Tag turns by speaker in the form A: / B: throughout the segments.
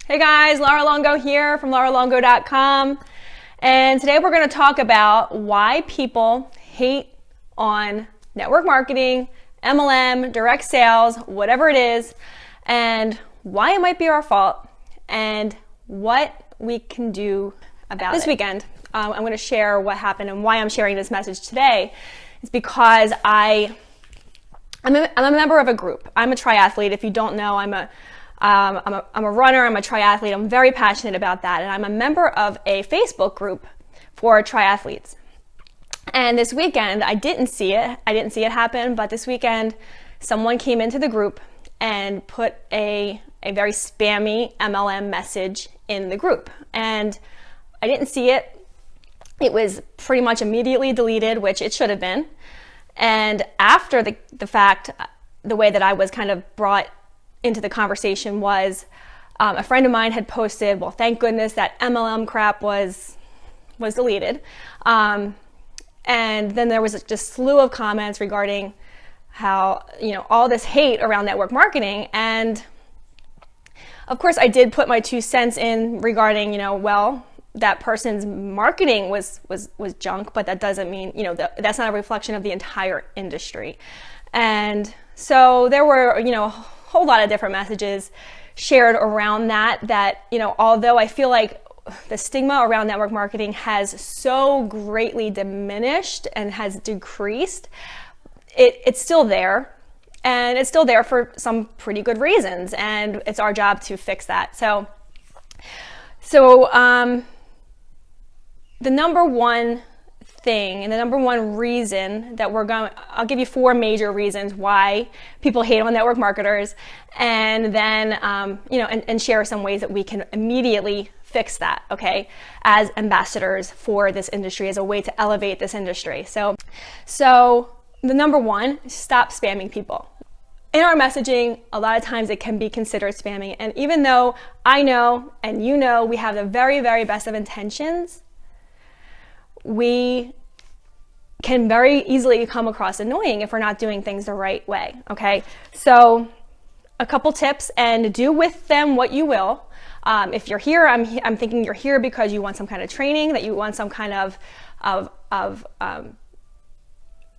A: Hey guys, Laura Longo here from lauralongo.com, and today we're going to talk about why people hate on network marketing, MLM, direct sales, whatever it is, and why it might be our fault and what we can do about it. This weekend, I'm going to share what happened, and why I'm sharing this message today is because I'm a member of a group. I'm a triathlete. If you don't know, I'm a runner, I'm a triathlete, I'm very passionate about that, and I'm a member of a Facebook group for triathletes. And this weekend, I didn't see it happen, but this weekend, someone came into the group and put a very spammy MLM message in the group. And I didn't see it. It was pretty much immediately deleted, which it should have been. And after the fact, the way that I was kind of brought into the conversation was a friend of mine had posted, well, thank goodness that MLM crap was deleted. And then there was just a slew of comments regarding how, all this hate around network marketing. And of course I did put my 2 cents in regarding, well, that person's marketing was junk, but that doesn't mean, that's not a reflection of the entire industry. And so there were, a whole lot of different messages shared around that, although I feel like the stigma around network marketing has so greatly diminished and has decreased, it's still there. And it's still there for some pretty good reasons. And it's our job to fix that. So the number one thing and the number one reason that I'll give you 4 major reasons why people hate on network marketers, and then and share some ways that we can immediately fix that, okay, as ambassadors for this industry, as a way to elevate this industry. So the number one, stop spamming people. In our messaging, a lot of times it can be considered spamming, and even though I know and we have the very, very best of intentions, we can very easily come across annoying if we're not doing things the right way, okay? So a couple tips, and do with them what you will. If you're here, I'm thinking you're here because you want some kind of training, that you want some kind of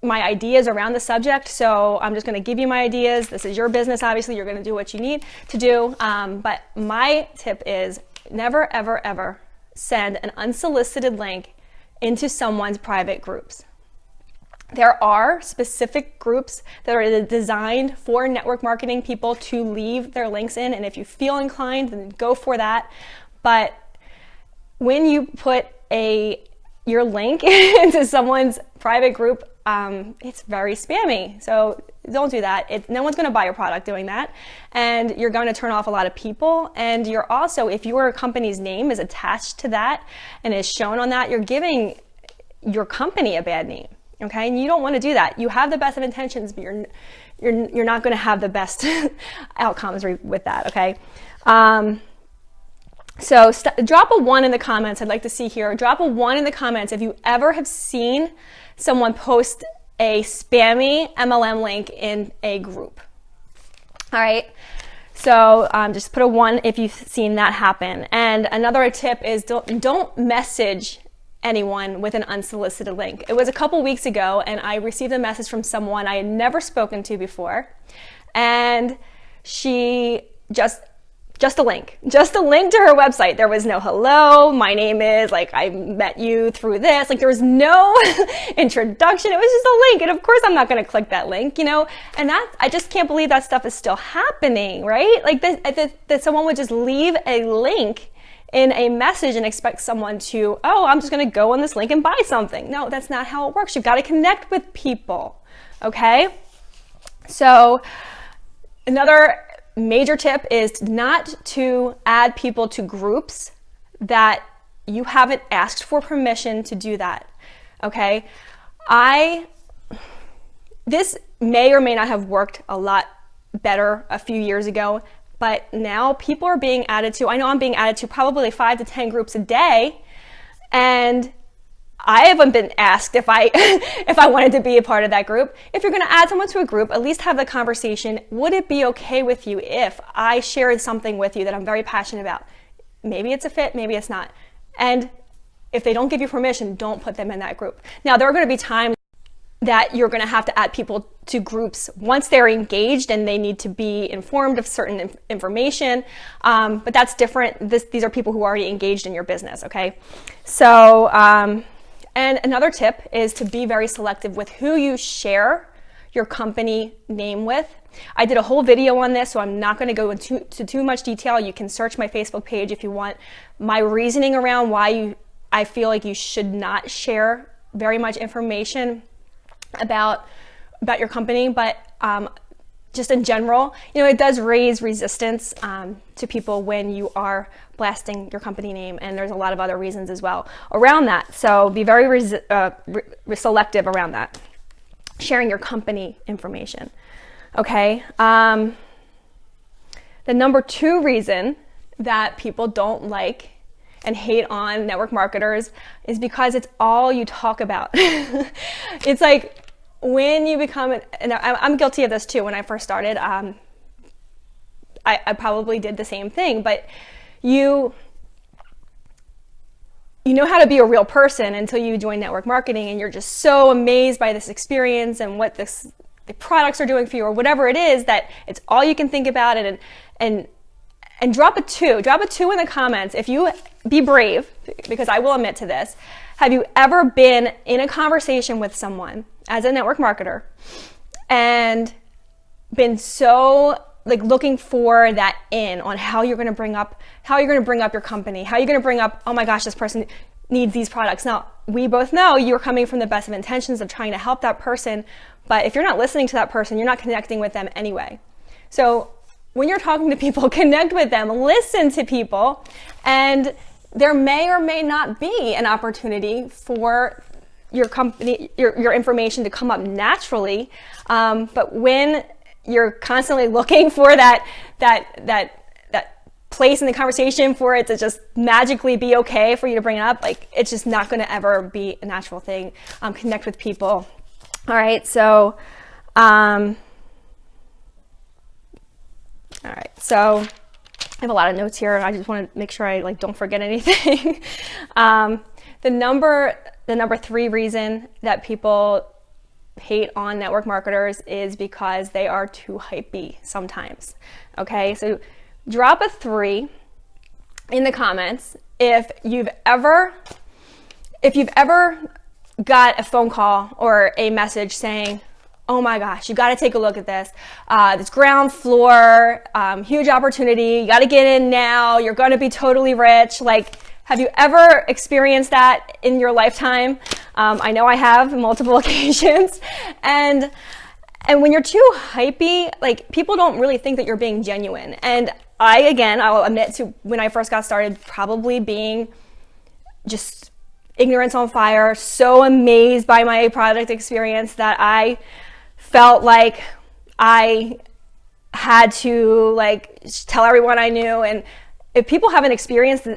A: my ideas around the subject. So I'm just going to give you my ideas. This is your business. Obviously, you're going to do what you need to do. But my tip is never, ever, ever send an unsolicited link into someone's private groups. There are specific groups that are designed for network marketing people to leave their links in, and if you feel inclined, then go for that. But when you put your link into someone's private group, it's very spammy. So don't do that. No one's going to buy your product doing that, and you're going to turn off a lot of people. And you're also, if your company's name is attached to that and is shown on that, you're giving your company a bad name. Okay, and you don't want to do that. You have the best of intentions, but you're not going to have the best outcomes with that. Okay, so drop a 1 in the comments. I'd like to see here. Drop a 1 in the comments if you ever have seen someone post a spammy MLM link in a group. All right, so just put a 1 if you've seen that happen. And another tip is don't message anyone with an unsolicited link. It was a couple weeks ago, and I received a message from someone I had never spoken to before, and she just a link to her website. There was no hello, my name is, I met you through this, there was no introduction. It was just a link, and of course I'm not going to click that link, and I just can't believe that stuff is still happening, right? That someone would just leave a link in a message and expect someone to, I'm just going to go on this link and buy something. No, that's not how it works. You've got to connect with people, okay? So another major tip is not to add people to groups that you haven't asked for permission to do that, okay? This may or may not have worked a lot better a few years ago, but now people are being added to, I know I'm being added to probably 5 to 10 groups a day, and I haven't been asked if I if I wanted to be a part of that group. If you're going to add someone to a group, at least have the conversation. Would it be okay with you if I shared something with you that I'm very passionate about? Maybe it's a fit, maybe it's not. And if they don't give you permission, don't put them in that group. Now, there are going to be times that you're going to have to add people to groups once they're engaged and they need to be informed of certain information, but that's different. These are people who are already engaged in your business, okay? So, and another tip is to be very selective with who you share your company name with. I did a whole video on this, so I'm not going to go into too much detail. You can search my Facebook page if you want my reasoning around why I feel like you should not share very much information about your company, but just in general, it does raise resistance to people when you are blasting your company name, and there's a lot of other reasons as well around that. So be very selective around that, sharing your company information. Okay. The number 2 reason that people don't like and hate on network marketers is because it's all you talk about. It's like, when you become, and I'm guilty of this too, when I first started, I probably did the same thing, but you know how to be a real person until you join network marketing, and you're just so amazed by this experience and what the products are doing for you or whatever it is, that it's all you can think about it. And drop a 2 in the comments if you be brave, because I will admit to this. Have you ever been in a conversation with someone as a network marketer and been so looking for that in on how you're going to bring up your company, how you're going to bring up, oh my gosh, this person needs these products. Now, we both know you're coming from the best of intentions of trying to help that person, but if you're not listening to that person, you're not connecting with them anyway. So when you're talking to people, connect with them, listen to people, and there may or may not be an opportunity for your company, your information to come up naturally. But when you're constantly looking for that place in the conversation for it to just magically be okay for you to bring it up, it's just not going to ever be a natural thing. Connect with people. All right. So, all right. So I have a lot of notes here, and I just want to make sure I don't forget anything. The number 3 reason that people hate on network marketers is because they are too hypey sometimes. Okay, so drop a 3 in the comments if you've ever got a phone call or a message saying, oh my gosh, you got to take a look at this. This ground floor, huge opportunity. You got to get in now. You're going to be totally rich. Have you ever experienced that in your lifetime? I know I have multiple occasions. And when you're too hypey, people don't really think that you're being genuine. And I'll admit to when I first got started, probably being just ignorance on fire, so amazed by my product experience that I felt like I had to tell everyone I knew. And if people haven't experienced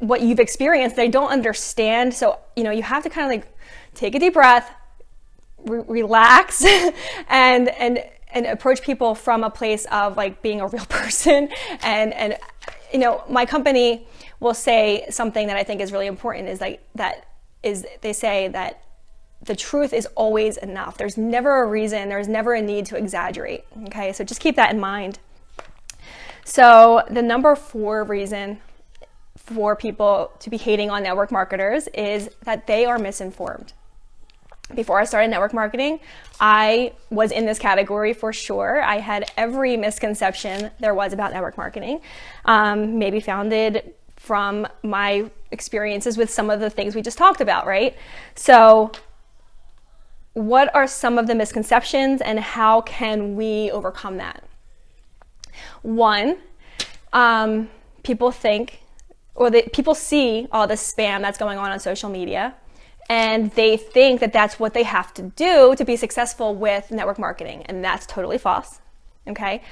A: what you've experienced, they don't understand. So, you have to kind of take a deep breath, relax, and approach people from a place of being a real person. And my company will say something that I think is really important they say that the truth is always enough. There's never a reason, there's never a need to exaggerate. Okay, so just keep that in mind. So the number 4 reason for people to be hating on network marketers is that they are misinformed. Before I started network marketing, I was in this category for sure. I had every misconception there was about network marketing, maybe founded from my experiences with some of the things we just talked about, right? So what are some of the misconceptions and how can we overcome that? One, people think, or people see all the spam that's going on social media, and they think that that's what they have to do to be successful with network marketing, and that's totally false. Okay.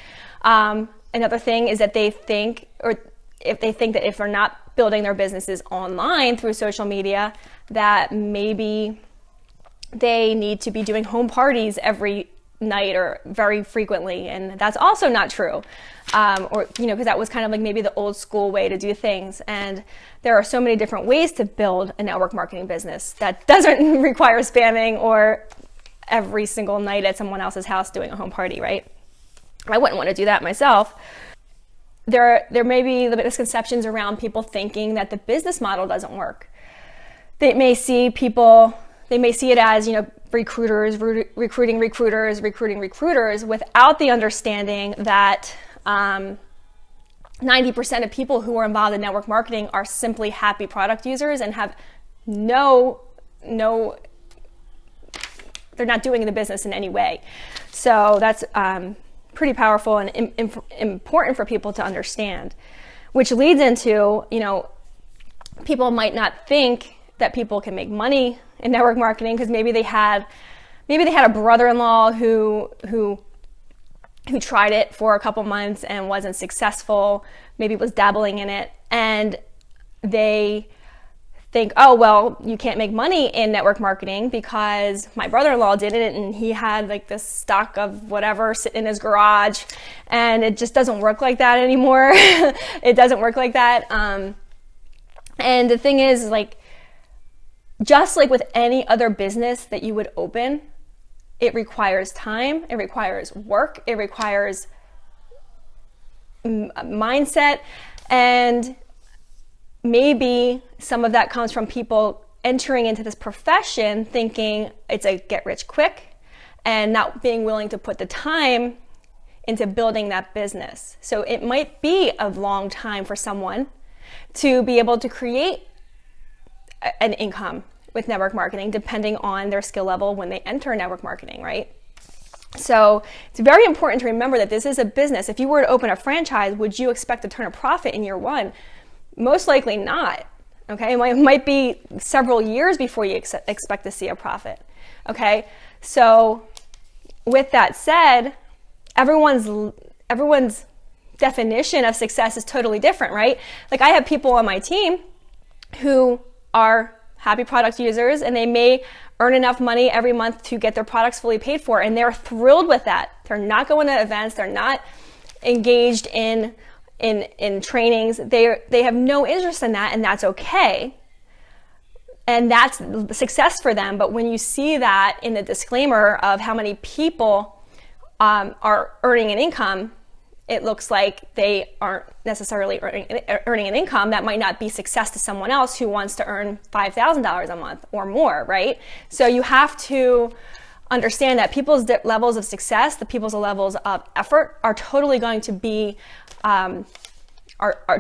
A: Another thing is that they think that if they're not building their businesses online through social media, that maybe they need to be doing home parties every night or very frequently, and that's also not true. Or, because that was kind of like maybe the old school way to do things. And there are so many different ways to build a network marketing business that doesn't require spamming or every single night at someone else's house doing a home party, right? I wouldn't want to do that myself. There may be the misconceptions around people thinking that the business model doesn't work. They may see it as, recruiters recruiting recruiters without the understanding that 90% of people who are involved in network marketing are simply happy product users and have they're not doing the business in any way. So that's pretty powerful and important for people to understand, which leads into, people might not think that people can make money in network marketing because maybe they had a brother-in-law who tried it for a couple months and wasn't successful, maybe was dabbling in it, and they think, oh, well, you can't make money in network marketing because my brother-in-law did it and he had like this stock of whatever sitting in his garage, and it just doesn't work like that anymore. It doesn't work like that. And the thing is, just like with any other business that you would open, it requires time, it requires work, it requires mindset, and maybe some of that comes from people entering into this profession thinking it's a get rich quick and not being willing to put the time into building that business. So it might be a long time for someone to be able to create an income with network marketing, depending on their skill level when they enter network marketing, right? So it's very important to remember that this is a business. If you were to open a franchise, would you expect to turn a profit in year one? Most likely not, okay? It might be several years before you expect to see a profit, okay? So with that said, everyone's definition of success is totally different, right? Like I have people on my team who are happy product users and they may earn enough money every month to get their products fully paid for, and they're thrilled with that. They're not going to events, they're not engaged in trainings, they have no interest in that, and that's okay. And that's success for them. But when you see that in the disclaimer of how many people are earning an income, it looks like they aren't necessarily earning an income that might not be success to someone else who wants to earn $5,000 a month or more, right? So you have to understand that people's levels of success, the people's levels of effort are totally going to be are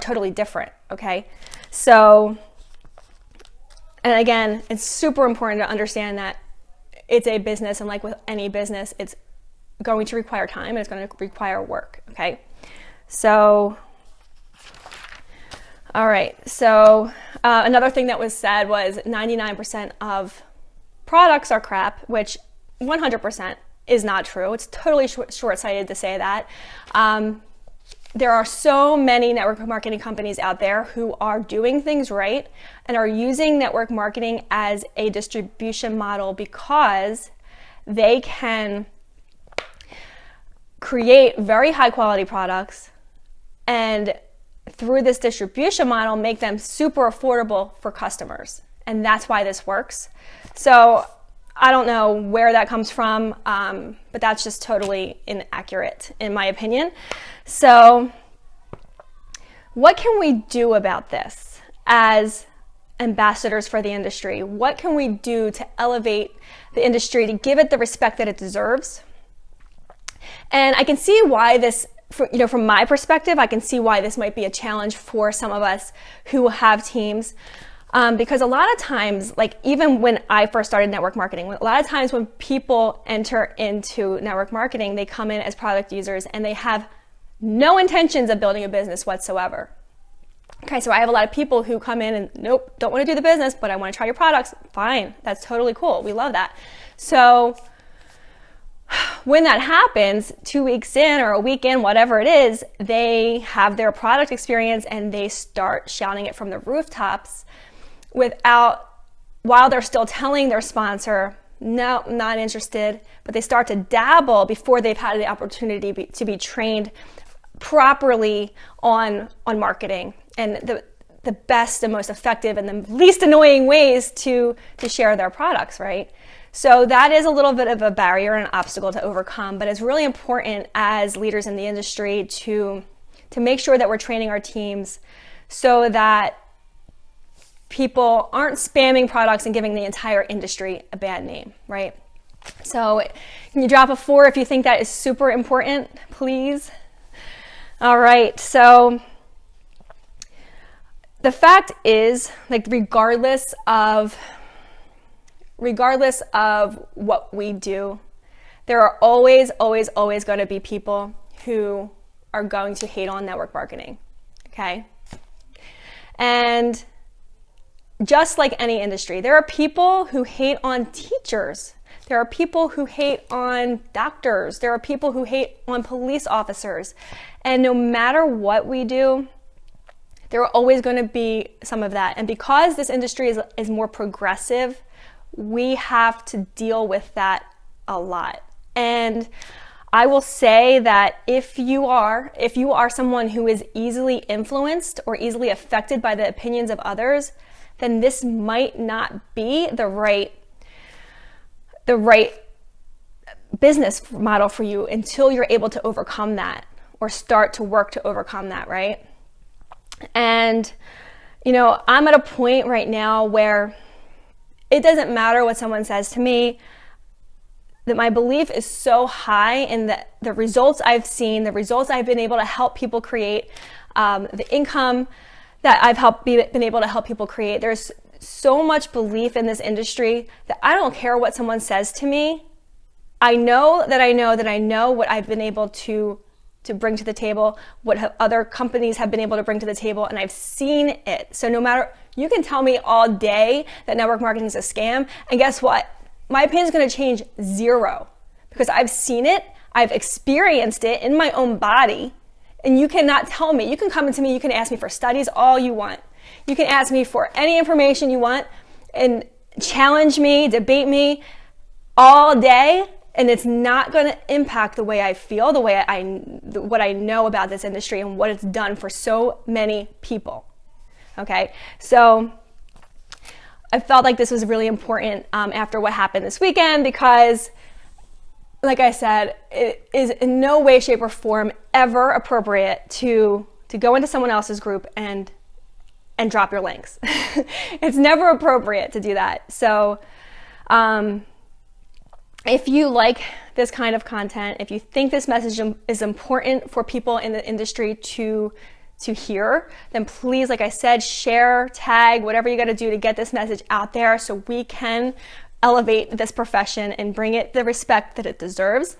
A: totally different, okay? So, and again, it's super important to understand that it's a business, and like with any business, it's going to require time and it's going to require work, okay? So, all right, so another thing that was said was 99% of products are crap, which 100% is not true. It's totally short-sighted to say that. There are so many network marketing companies out there who are doing things right and are using network marketing as a distribution model because they can create very high quality products and through this distribution model make them super affordable for customers. And that's why this works. So I don't know where that comes from, but that's just totally inaccurate in my opinion. So what can we do about this as ambassadors for the industry? What can we do to elevate the industry, to give it the respect that it deserves? And I can see why this, from my perspective, I can see why this might be a challenge for some of us who have teams. Because a lot of times, like even when I first started network marketing, a lot of times when people enter into network marketing, they come in as product users and they have no intentions of building a business whatsoever. Okay, so I have a lot of people who come in and nope, don't want to do the business, but I want to try your products. Fine, that's totally cool. We love that. So when that happens, 2 weeks in or a week in, whatever it is, they have their product experience and they start shouting it from the rooftops without while they're still telling their sponsor, no, I'm not interested, but they start to dabble before they've had the opportunity to be trained properly on marketing and the best and most effective and the least annoying ways to share their products, right? So that is a little bit of a barrier and an obstacle to overcome, but it's really important as leaders in the industry to make sure that we're training our teams so that people aren't spamming products and giving the entire industry a bad name, right? So can you drop a 4 if you think that is super important, please? All right, so the fact is, like, regardless of what we do, there are always going to be people who are going to hate on network marketing, okay? And just like any industry, there are people who hate on teachers. There are people who hate on doctors. There are people who hate on police officers. And no matter what we do, there are always going to be some of that. And because this industry is more progressive, we have to deal with that a lot. And I will say that if you are someone who is easily influenced or easily affected by the opinions of others, then this might not be the right business model for you until you're able to overcome that or start to work to overcome that, right? And, you know, I'm at a point right now where it doesn't matter what someone says to me, that my belief is so high in the results I've seen, the results I've been able to help people create, the income that I've been able to help people create. There's so much belief in this industry that I don't care what someone says to me. I know what I've been able to bring to the table, what other companies have been able to bring to the table, and I've seen it. So no matter, you can tell me all day that network marketing is a scam, and guess what? My opinion is going to change 0 because I've seen it, I've experienced it in my own body, and you cannot tell me. You can come into me, you can ask me for studies all you want. You can ask me for any information you want and challenge me, debate me all day, and it's not going to impact the way I feel, what I know about this industry and what it's done for so many people. Okay, so I felt like this was really important after what happened this weekend because, like I said, it is in no way, shape, or form ever appropriate to go into someone else's group and drop your links. It's never appropriate to do that. So if you like this kind of content, if you think this message is important for people in the industry to hear, then please, like I said, share, tag, whatever you got to do to get this message out there so we can elevate this profession and bring it the respect that it deserves.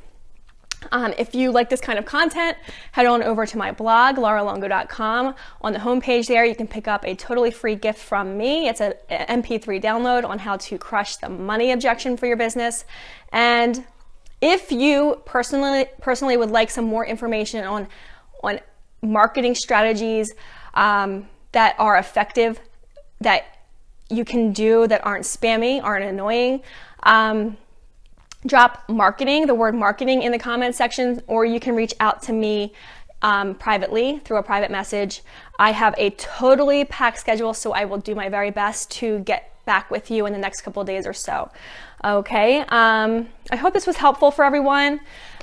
A: If you like this kind of content, head on over to my blog, LauraLongo.com. On the homepage there, you can pick up a totally free gift from me. It's an MP3 download on how to crush the money objection for your business. And if you personally would like some more information on marketing strategies that are effective, that you can do, that aren't spammy, aren't annoying, drop marketing, the word marketing, in the comment section, or you can reach out to me privately through a private message. I have a totally packed schedule, so I will do my very best to get back with you in the next couple of days or so. Okay, I hope this was helpful for everyone,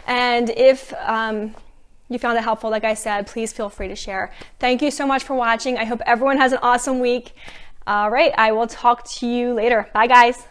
A: and if you found it helpful, like I said, please feel free to share. Thank you so much for watching. I hope everyone has an awesome week. All right, I will talk to you later. Bye, guys.